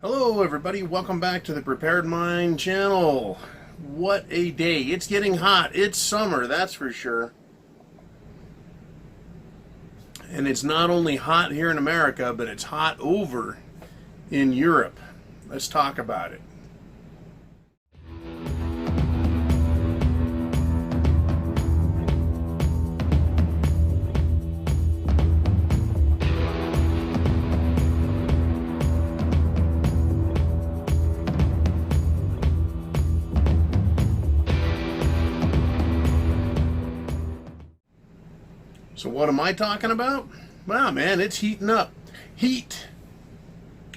Hello everybody, welcome back to the Prepared Mind channel. What a day. It's getting hot. It's summer, that's for sure. And it's not only hot here in America, but it's hot over in Europe. Let's talk about it. So what am I talking about? Wow, man, it's heating up. Heat.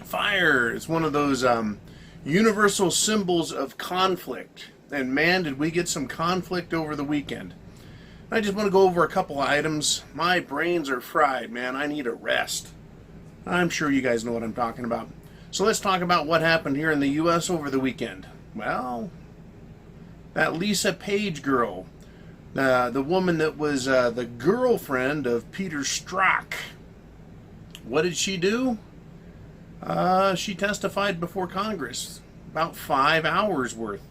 Fire is one of those universal symbols of conflict. And man, did we get some conflict over the weekend. I just want to go over a couple items. My brains are fried, man. I need a rest. I'm sure you guys know what I'm talking about. So let's talk about what happened here in the U.S. over the weekend. Well, that Lisa Page girl. The woman that was the girlfriend of Peter Strzok. What did she do? She testified before Congress about 5 hours worth.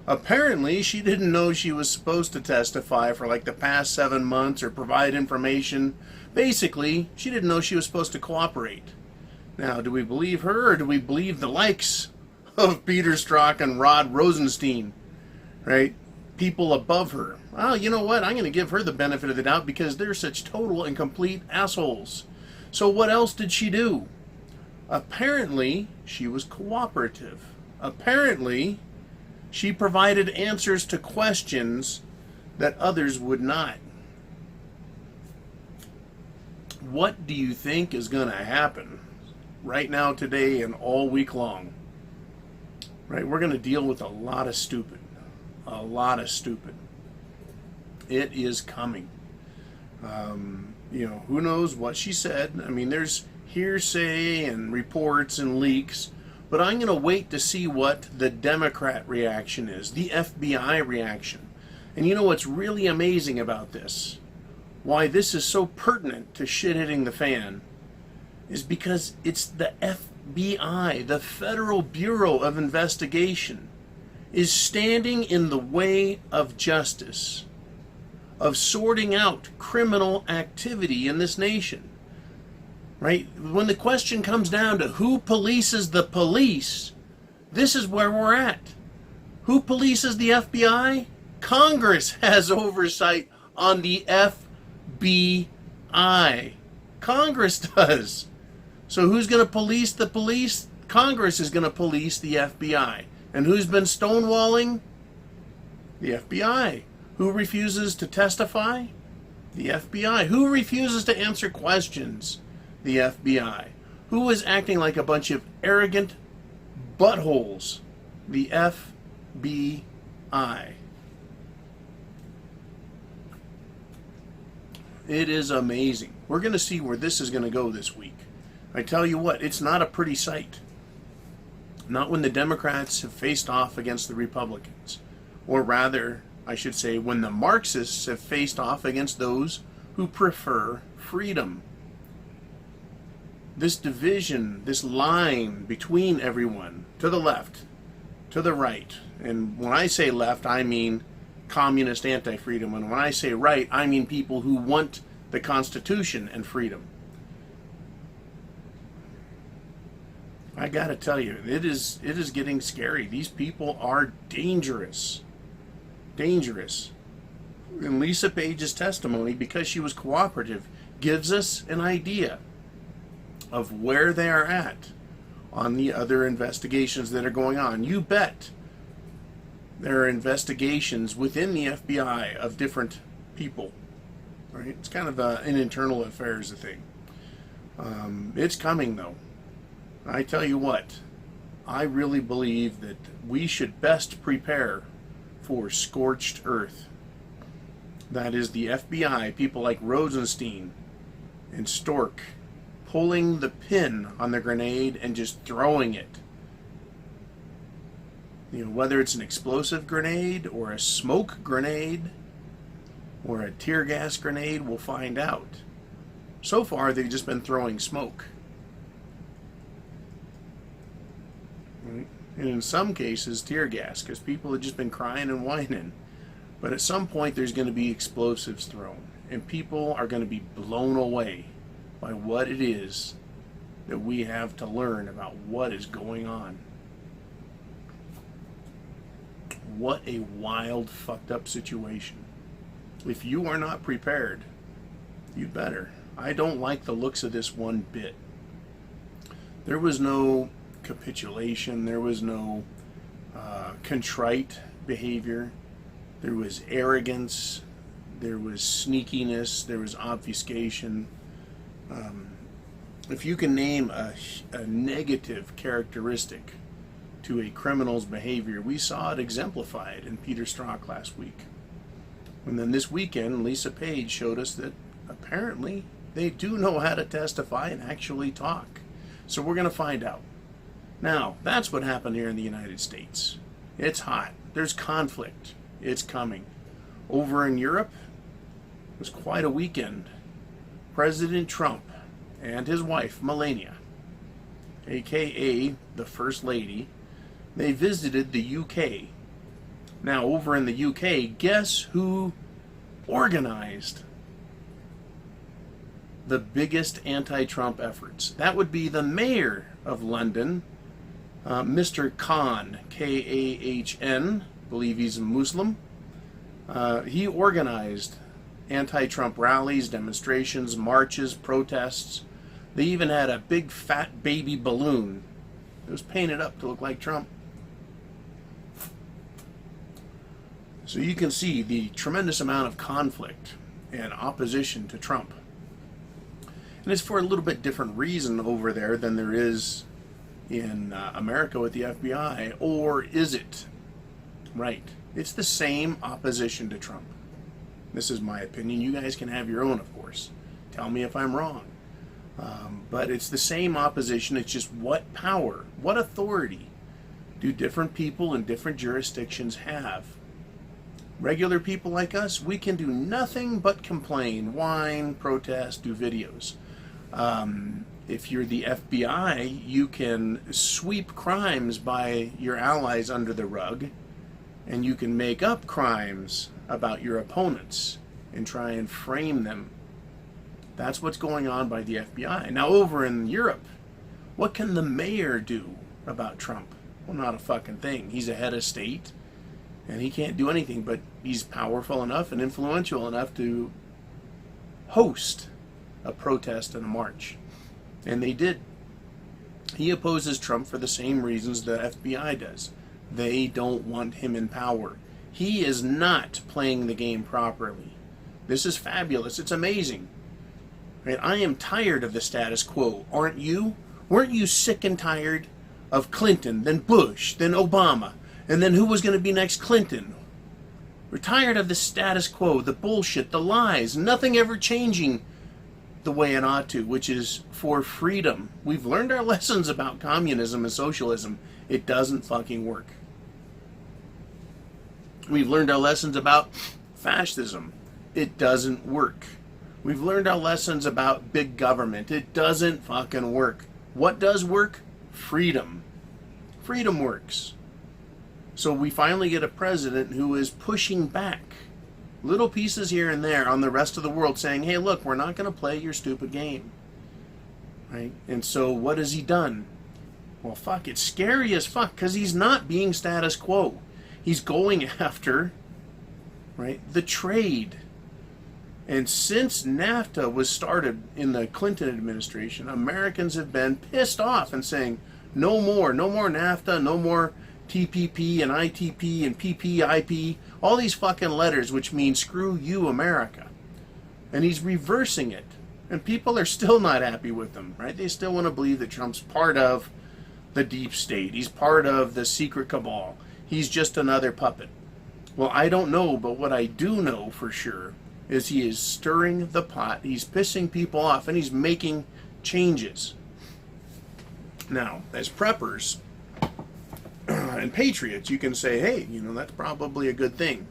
Apparently, she didn't know she was supposed to testify for like the past 7 months or provide information. Basically, she didn't know she was supposed to cooperate. Now, do we believe her or do we believe the likes of Peter Strzok and Rod Rosenstein? Right? People above her. Well, you know what? I'm going to give her the benefit of the doubt because they're such total and complete assholes. So what else did she do? Apparently, she was cooperative. Apparently, she provided answers to questions that others would not. What do you think is going to happen right now, today, and all week long? Right? We're going to deal with a lot of stupid. A lot of stupid. It is coming. Who knows what she said. I mean, there's hearsay and reports and leaks, but I'm going to wait to see what the Democrat reaction is, the FBI reaction. And you know what's really amazing about this? Why this is so pertinent to shit hitting the fan is because it's the FBI, the Federal Bureau of Investigation, is standing in the way of justice, of sorting out criminal activity in this nation. Right? When the question comes down to who polices the police, this is where we're at. Who polices the FBI? Congress has oversight on the FBI. Congress does. So who's going to police the police? Congress is going to police the FBI. And who's been stonewalling? The FBI. Who refuses to testify? The FBI. Who refuses to answer questions? The FBI. Who is acting like a bunch of arrogant buttholes? The FBI. It is amazing. We're going to see where this is going to go this week. I tell you what, it's not a pretty sight. Not when the Democrats have faced off against the Republicans. Or rather, I should say, when the Marxists have faced off against those who prefer freedom. This division, this line between everyone, to the left, to the right. And when I say left, I mean communist anti-freedom. And when I say right, I mean people who want the Constitution and freedom. I gotta tell you, it is getting scary. These people are dangerous. Dangerous. And Lisa Page's testimony, because she was cooperative, gives us an idea of where they are at on the other investigations that are going on. You bet there are investigations within the FBI of different people. Right? It's kind of an internal affairs thing. It's coming, though. I tell you what, I really believe that we should best prepare for scorched earth. That is the FBI, people like Rosenstein and Stork, pulling the pin on the grenade and just throwing it. Whether it's an explosive grenade or a smoke grenade or a tear gas grenade, we'll find out. So far, they've just been throwing smoke. right? And in some cases, tear gas, because people have just been crying and whining. But at some point, there's going to be explosives thrown, and people are going to be blown away by what it is that we have to learn about what is going on. What a wild, fucked up situation. If you are not prepared, you better. I don't like the looks of this one bit. There was no capitulation. There was no contrite behavior. There was arrogance. There was sneakiness. There was obfuscation. If you can name a negative characteristic to a criminal's behavior, we saw it exemplified in Peter Strzok last week. And then this weekend, Lisa Page showed us that apparently they do know how to testify and actually talk. So we're going to find out. Now, that's what happened here in the United States. It's hot. There's conflict. It's coming. Over in Europe, it was quite a weekend. President Trump and his wife, Melania, aka the First Lady, they visited the UK. Now, over in the UK, guess who organized the biggest anti-Trump efforts? That would be the mayor of London, Mr. Khan, K-A-H-N, believe he's a Muslim. He organized anti-Trump rallies, demonstrations, marches, protests. They even had a big fat baby balloon. It was painted up to look like Trump. So you can see the tremendous amount of conflict and opposition to Trump. And it's for a little bit different reason over there than there is in America with the FBI. Or is it? Right. It's the same opposition to Trump. This is my opinion. You guys can have your own, of course. Tell me if I'm wrong. But it's the same opposition. It's just what power, what authority do different people in different jurisdictions have? Regular people like us, we can do nothing but complain, whine, protest, do videos. If you're the FBI, you can sweep crimes by your allies under the rug, and you can make up crimes about your opponents and try and frame them. That's what's going on by the FBI. Now, over in Europe, what can the mayor do about Trump? Well, not a fucking thing. He's a head of state, and he can't do anything, but he's powerful enough and influential enough to host a protest and a march. And they did. He opposes Trump for the same reasons the FBI does. They don't want him in power. He is not playing the game properly. This is fabulous. It's amazing. Right? I am tired of the status quo. Aren't you? Weren't you sick and tired of Clinton, then Bush, then Obama, and then who was going to be next? Clinton. We're tired of the status quo, the bullshit, the lies, nothing ever changing the way it ought to, which is for freedom. We've learned our lessons about communism and socialism. It doesn't fucking work. We've learned our lessons about fascism. It doesn't work. We've learned our lessons about big government. It doesn't fucking work. What does work? Freedom. Freedom works. So we finally get a president who is pushing back little pieces here and there on the rest of the world, saying, hey, look, we're not going to play your stupid game. Right? And so what has he done? Well, fuck, it's scary as fuck, because he's not being status quo. He's going after, right, the trade. And since NAFTA was started in the Clinton administration, Americans have been pissed off and saying, no more NAFTA, no more TPP and ITP and PPIP, all these fucking letters which mean screw you, America. And he's reversing it. And people are still not happy with him, right? They still want to believe that Trump's part of the deep state. He's part of the secret cabal. He's just another puppet. Well, I don't know, but what I do know for sure is he is stirring the pot. He's pissing people off, and he's making changes. Now, as preppers and patriots, you can say, hey, you know, that's probably a good thing.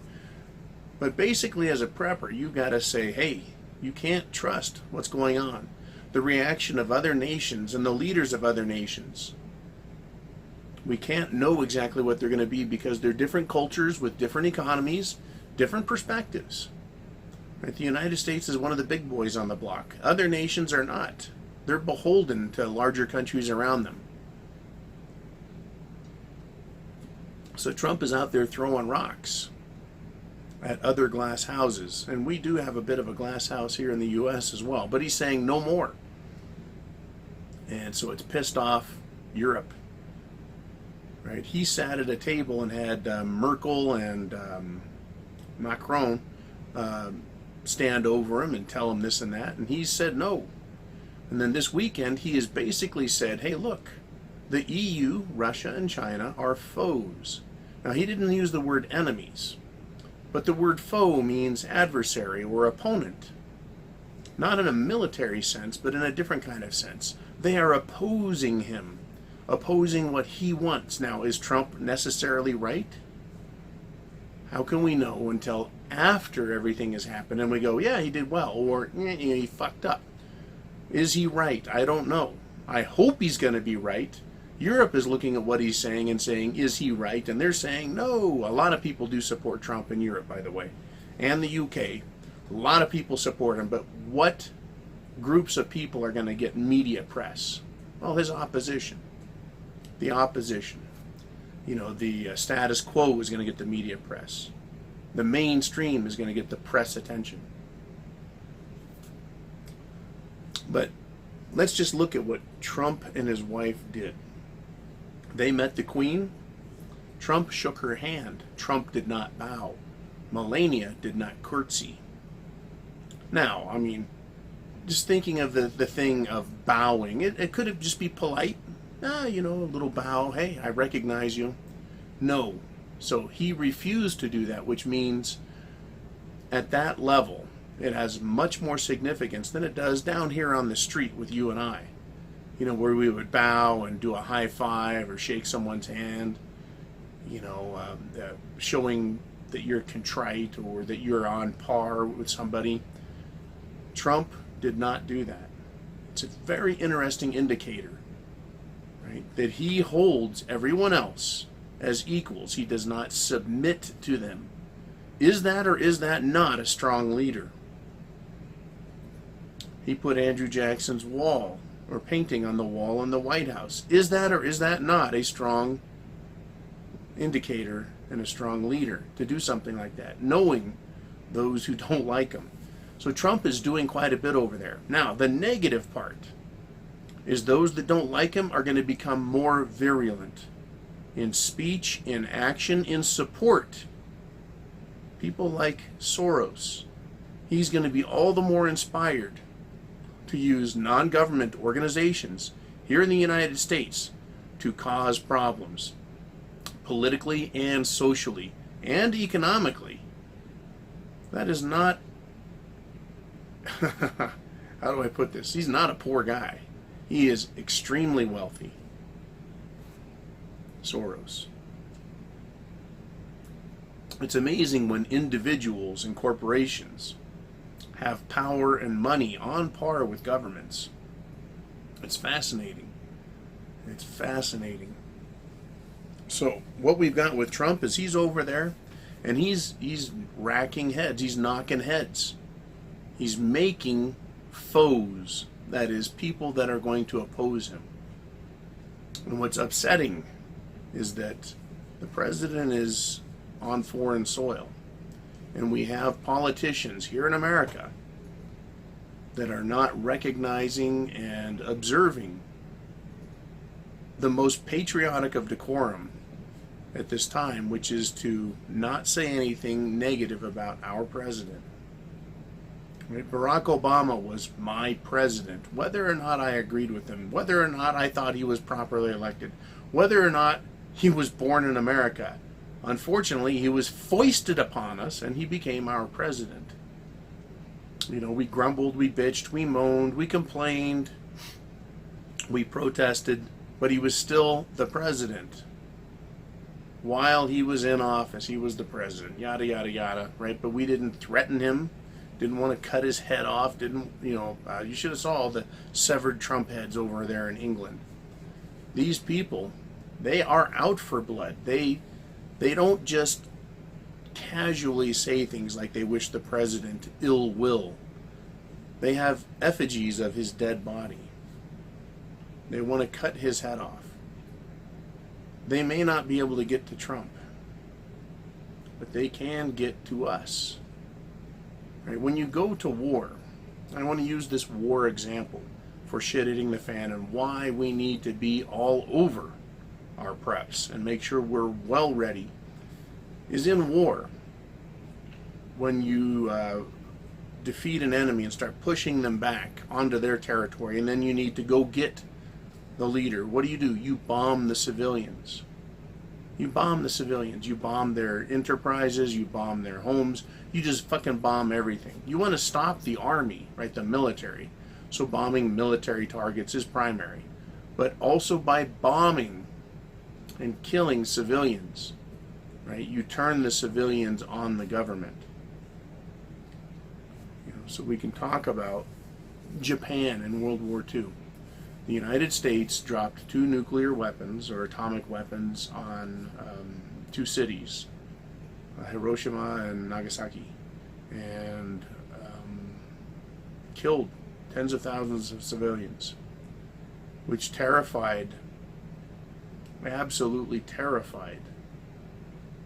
But basically, as a prepper, you got to say, hey, you can't trust what's going on. The reaction of other nations and the leaders of other nations We can't know exactly what they're going to be because they're different cultures with different economies, different perspectives. Right? The United States is one of the big boys on the block. Other nations are not. They're beholden to larger countries around them. So Trump is out there throwing rocks at other glass houses. And we do have a bit of a glass house here in the U.S. as well. But he's saying no more. And so it's pissed off Europe. Right? He sat at a table and had Merkel and Macron stand over him and tell him this and that. And he said no. And then this weekend he has basically said, hey, look, the EU, Russia, and China are foes. Now, he didn't use the word enemies, but the word foe means adversary or opponent. Not in a military sense, but in a different kind of sense. They are opposing him, opposing what he wants. Now, is Trump necessarily right? How can we know until after everything has happened and we go, yeah, he did well, or he fucked up? Is he right? I don't know. I hope he's going to be right. Europe is looking at what he's saying and saying, is he right? And they're saying, no. A lot of people do support Trump in Europe, by the way, and the UK. A lot of people support him, but what groups of people are going to get media press? Well, his opposition. The opposition. You know, the status quo is going to get the media press. The mainstream is going to get the press attention. But let's just look at what Trump and his wife did. They met the Queen. Trump shook her hand. Trump did not bow. Melania did not curtsy. Now, I mean, just thinking of the thing of bowing, it could have just be polite. You know, a little bow. Hey, I recognize you. No. So he refused to do that, which means at that level, it has much more significance than it does down here on the street with you and I. You know, where we would bow and do a high five or shake someone's hand, you know, showing that you're contrite or that you're on par with somebody. Trump did not do that. It's a very interesting indicator, right, that he holds everyone else as equals. He does not submit to them. Is that or is that not a strong leader? He put Andrew Jackson's wall or painting on the wall in the White House. Is that or is that not a strong indicator and a strong leader to do something like that, knowing those who don't like him? So Trump is doing quite a bit over there. Now, the negative part is those that don't like him are going to become more virulent in speech, in action, in support. People like Soros. He's going to be all the more inspired to use non-government organizations here in the United States to cause problems politically and socially and economically. That is not, how do I put this? He's not a poor guy. He is extremely wealthy. Soros. It's amazing when individuals and corporations have power and money on par with governments. It's fascinating. It's fascinating. So what we've got with Trump is he's over there and he's racking heads. He's knocking heads. He's making foes. That is, people that are going to oppose him. And what's upsetting is that the president is on foreign soil. And we have politicians here in America that are not recognizing and observing the most patriotic of decorum at this time, which is to not say anything negative about our president. Right? Barack Obama was my president, whether or not I agreed with him, whether or not I thought he was properly elected, whether or not he was born in America. Unfortunately, he was foisted upon us, and he became our president. You know, we grumbled, we bitched, we moaned, we complained, we protested, but he was still the president. While he was in office, he was the president, yada, yada, yada, right? But we didn't threaten him, didn't want to cut his head off, didn't, you know, you should have saw the severed Trump heads over there in England. These people They are out for blood. They don't just casually say things like they wish the president ill will. They have effigies of his dead body. They want to cut his head off. They may not be able to get to Trump, but they can get to us. Right? When you go to war, I want to use this war example for shit hitting the fan and why we need to be all over our preps and make sure we're well ready. Is in war, when you defeat an enemy and start pushing them back onto their territory, and then you need to go get the leader, what do? You bomb the civilians. You bomb the civilians. You bomb their enterprises. You bomb their homes. You just fucking bomb everything. You want to stop the army, right? The military. So bombing military targets is primary. But also by bombing and killing civilians, right? You turn the civilians on the government. So we can talk about Japan in World War II. The United States dropped 2 nuclear weapons or atomic weapons on 2 cities, Hiroshima and Nagasaki, and killed tens of thousands of civilians, which absolutely terrified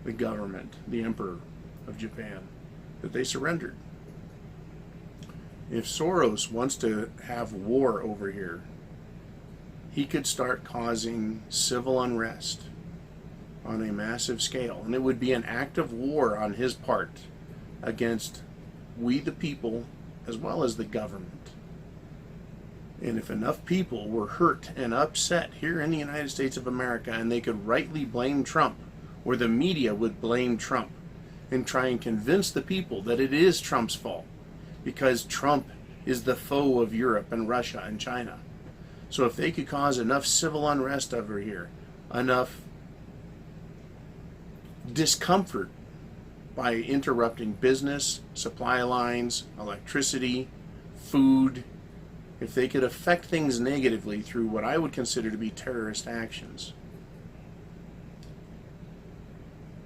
the government, the Emperor of Japan, that they surrendered. If Soros wants to have war over here, he could start causing civil unrest on a massive scale. And it would be an act of war on his part against we the people as well as the government. And if enough people were hurt and upset here in the United States of America and they could rightly blame Trump, or the media would blame Trump and try and convince the people that it is Trump's fault because Trump is the foe of Europe and Russia and China. So if they could cause enough civil unrest over here, enough discomfort by interrupting business, supply lines, electricity, food, if they could affect things negatively through what I would consider to be terrorist actions,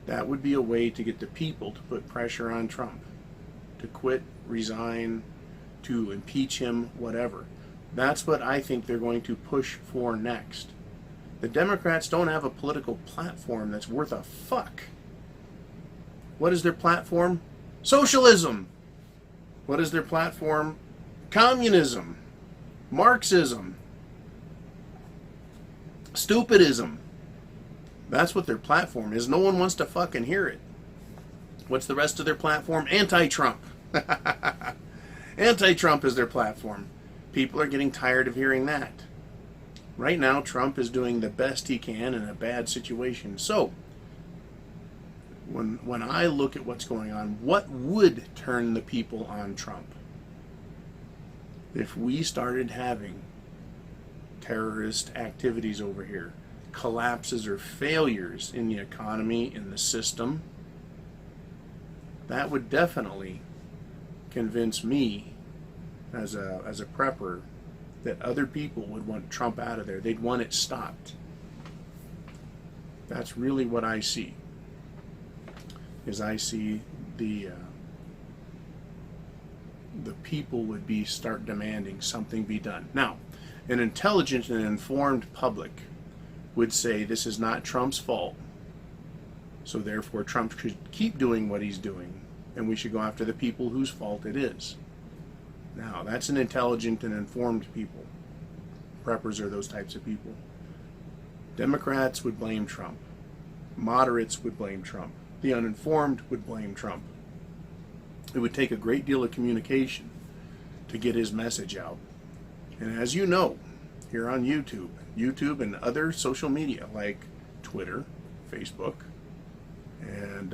that would be a way to get the people to put pressure on Trump, to quit, resign, to impeach him, whatever. That's what I think they're going to push for next. The Democrats don't have a political platform that's worth a fuck. What is their platform? Socialism. What is their platform? Communism. Marxism. Stupidism. That's what their platform is. No one wants to fucking hear it. What's the rest of their platform? Anti-Trump. Anti-Trump is their platform. People are getting tired of hearing that. Right now, Trump is doing the best he can in a bad situation. So, when I look at what's going on, what would turn the people on Trump? If we started having terrorist activities over here, collapses or failures in the economy, in the system, that would definitely convince me as a prepper that other people would want Trump out of there. They'd want it stopped. That's really what I see. I see the people would start demanding something be done. Now, an intelligent and informed public would say this is not Trump's fault, so therefore Trump should keep doing what he's doing, and we should go after the people whose fault it is. Now, that's an intelligent and informed people. Preppers are those types of people. Democrats would blame Trump. Moderates would blame Trump. The uninformed would blame Trump. It would take a great deal of communication to get his message out. And as you know, here on YouTube and other social media like Twitter, Facebook, and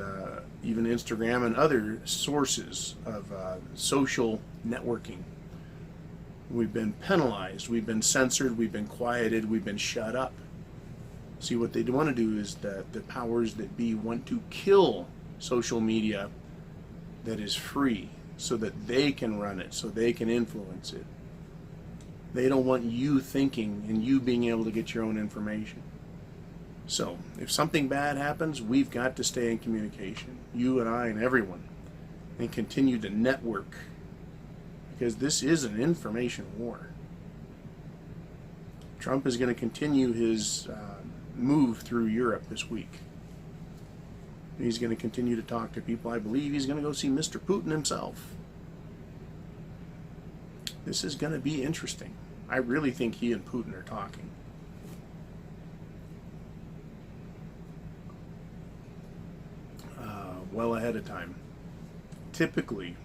even Instagram and other sources of social networking, we've been penalized, we've been censored, we've been quieted, we've been shut up. See, what they want to do is that the powers that be want to kill social media that is free so that they can run it, so they can influence it. They don't want you thinking and you being able to get your own information. So if something bad happens, we've got to stay in communication, you and I and everyone, and continue to network, because this is an information war. Trump is going to continue his move through Europe this week. He's going to continue to talk to people. I believe he's going to go see Mr. Putin himself. This is going to be interesting. I really think he and Putin are talking. Well ahead of time. Typically,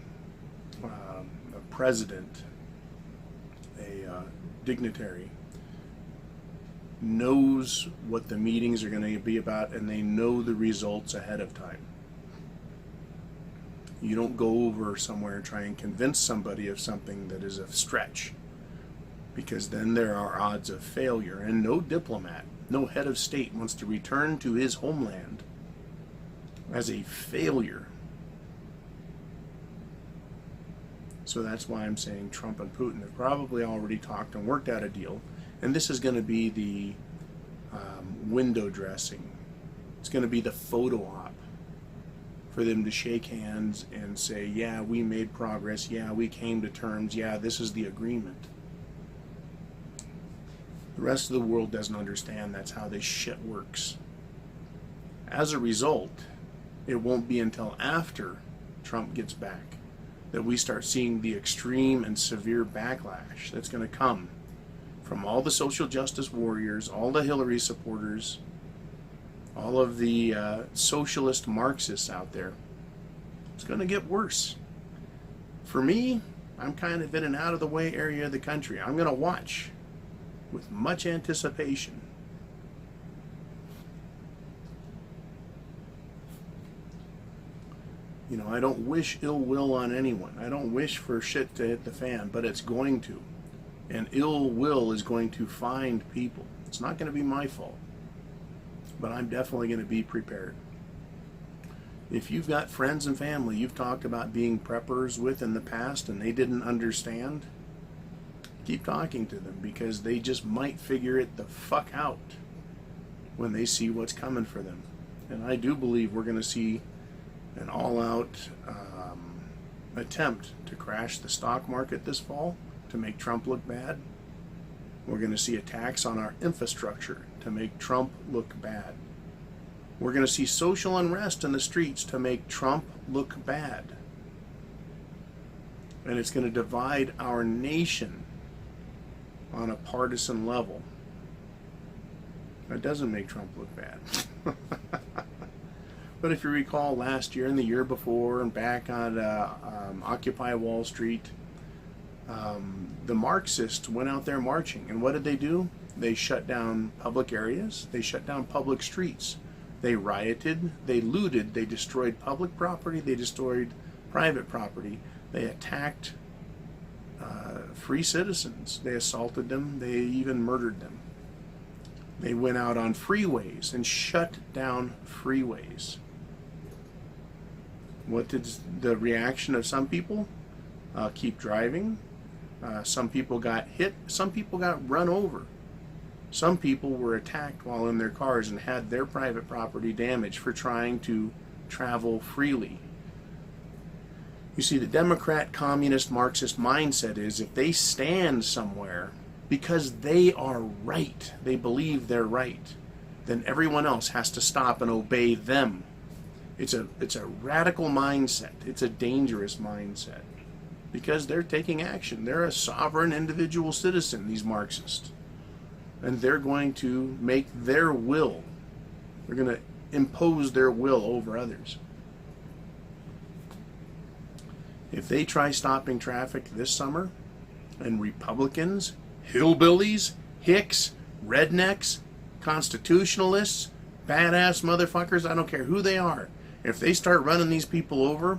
a president, a dignitary, knows what the meetings are going to be about, and they know the results ahead of time. You don't go over somewhere and try and convince somebody of something that is a stretch, because then there are odds of failure, and no diplomat, no head of state wants to return to his homeland as a failure. So that's why I'm saying Trump and Putin have probably already talked and worked out a deal. And this is going to be the window dressing. It's going to be the photo op for them to shake hands and say, yeah, we made progress. Yeah, we came to terms. Yeah, this is the agreement. The rest of the world doesn't understand that's how this shit works. As a result, it won't be until after Trump gets back that we start seeing the extreme and severe backlash that's going to come from all the social justice warriors, all the Hillary supporters, all of the socialist Marxists out there. It's going to get worse. For me, I'm kind of in an out of the way area of the country. I'm going to watch with much anticipation. You know, I don't wish ill will on anyone. I don't wish for shit to hit the fan, but it's going to. And ill will is going to find people. It's not going to be my fault. But I'm definitely going to be prepared. If you've got friends and family you've talked about being preppers with in the past and they didn't understand, keep talking to them, because they just might figure it the fuck out when they see what's coming for them. And I do believe we're going to see an all-out attempt to crash the stock market this fall to make Trump look bad. We're going to see attacks on our infrastructure to make Trump look bad. We're going to see social unrest in the streets to make Trump look bad. And it's going to divide our nation on a partisan level. That doesn't make Trump look bad. But if you recall last year and the year before and back on Occupy Wall Street, the Marxists went out there marching. And what did they do? They shut down public areas. They shut down public streets. They rioted. They looted. They destroyed public property. They destroyed private property. They attacked free citizens. They assaulted them. They even murdered them. They went out on freeways and shut down freeways. What did the reaction of some people? Keep driving. Some people got hit. Some people got run over. Some people were attacked while in their cars and had their private property damaged for trying to travel freely. You see, the Democrat, communist, Marxist mindset is if they stand somewhere because they are right, they believe they're right, then everyone else has to stop and obey them. It's a radical mindset. It's a dangerous mindset because they're taking action. They're a sovereign individual citizen, these Marxists. And they're going to make their will. They're going to impose their will over others. If they try stopping traffic this summer, and Republicans, hillbillies, hicks, rednecks, constitutionalists, badass motherfuckers, I don't care who they are, if they start running these people over,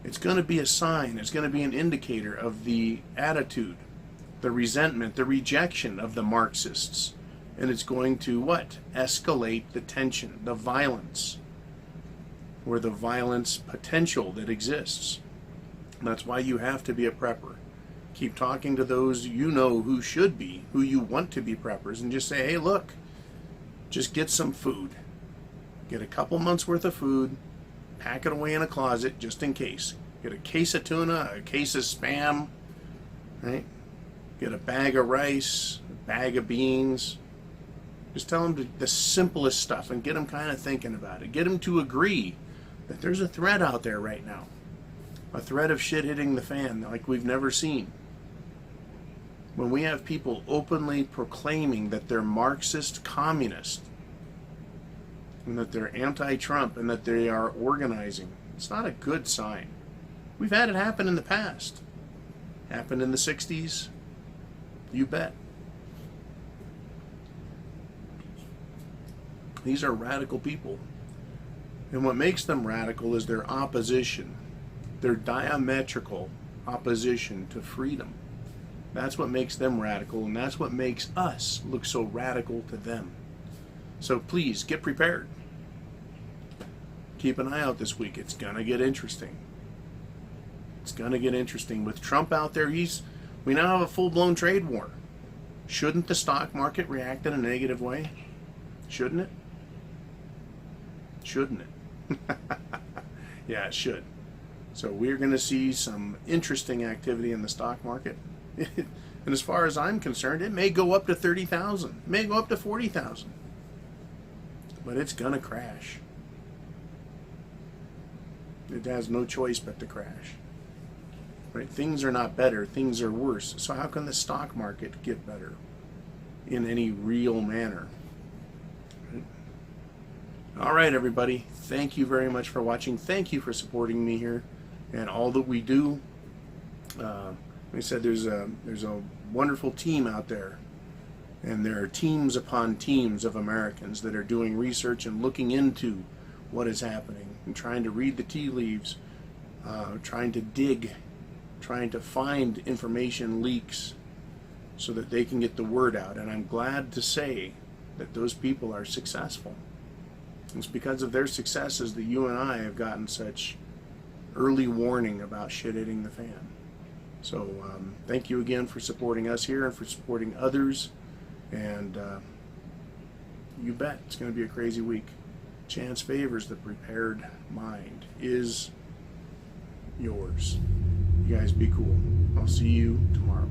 it's going to be a sign, it's going to be an indicator of the attitude, the resentment, the rejection of the Marxists. And it's going to, what? Escalate the tension, the violence, or the violence potential that exists. And that's why you have to be a prepper. Keep talking to those you know who should be, who you want to be preppers, and just say, hey, look, Just get some food. Get a couple months worth of food, pack it away in a closet just in case. Get a case of tuna, a case of Spam, right? Get a bag of rice, a bag of beans. Just tell them the simplest stuff and get them kind of thinking about it. Get them to agree that there's a threat out there right now. A threat of shit hitting the fan like we've never seen. When we have people openly proclaiming that they're Marxist communist and that they're anti-Trump and that they are organizing, it's not a good sign. We've had it happen in the past. Happened in the 60s. You bet. These are radical people. And what makes them radical is their opposition, their diametrical opposition to freedom. That's what makes them radical, and that's what makes us look so radical to them. So please, get prepared. Keep an eye out this week. It's going to get interesting. It's going to get interesting. With Trump out there, we now have a full-blown trade war. Shouldn't the stock market react in a negative way? Shouldn't it? Shouldn't it? Yeah, it should. So we're going to see some interesting activity in the stock market. And as far as I'm concerned, it may go up to 30,000. It may go up to 40,000. But it's going to crash. It has no choice but to crash. Right? Things are not better, things are worse. So how can the stock market get better in any real manner? Right? All right, everybody. Thank you very much for watching. Thank you for supporting me here and all that we do. Like I said, there's a wonderful team out there, and there are teams upon teams of Americans that are doing research and looking into what is happening and trying to read the tea leaves, trying to dig, trying to find information leaks so that they can get the word out. And I'm glad to say that those people are successful. It's because of their successes that you and I have gotten such early warning about shit hitting the fan. So thank you again for supporting us here and for supporting others. And you bet it's going to be a crazy week. Chance favors the prepared mind is yours. You guys be cool. I'll see you tomorrow.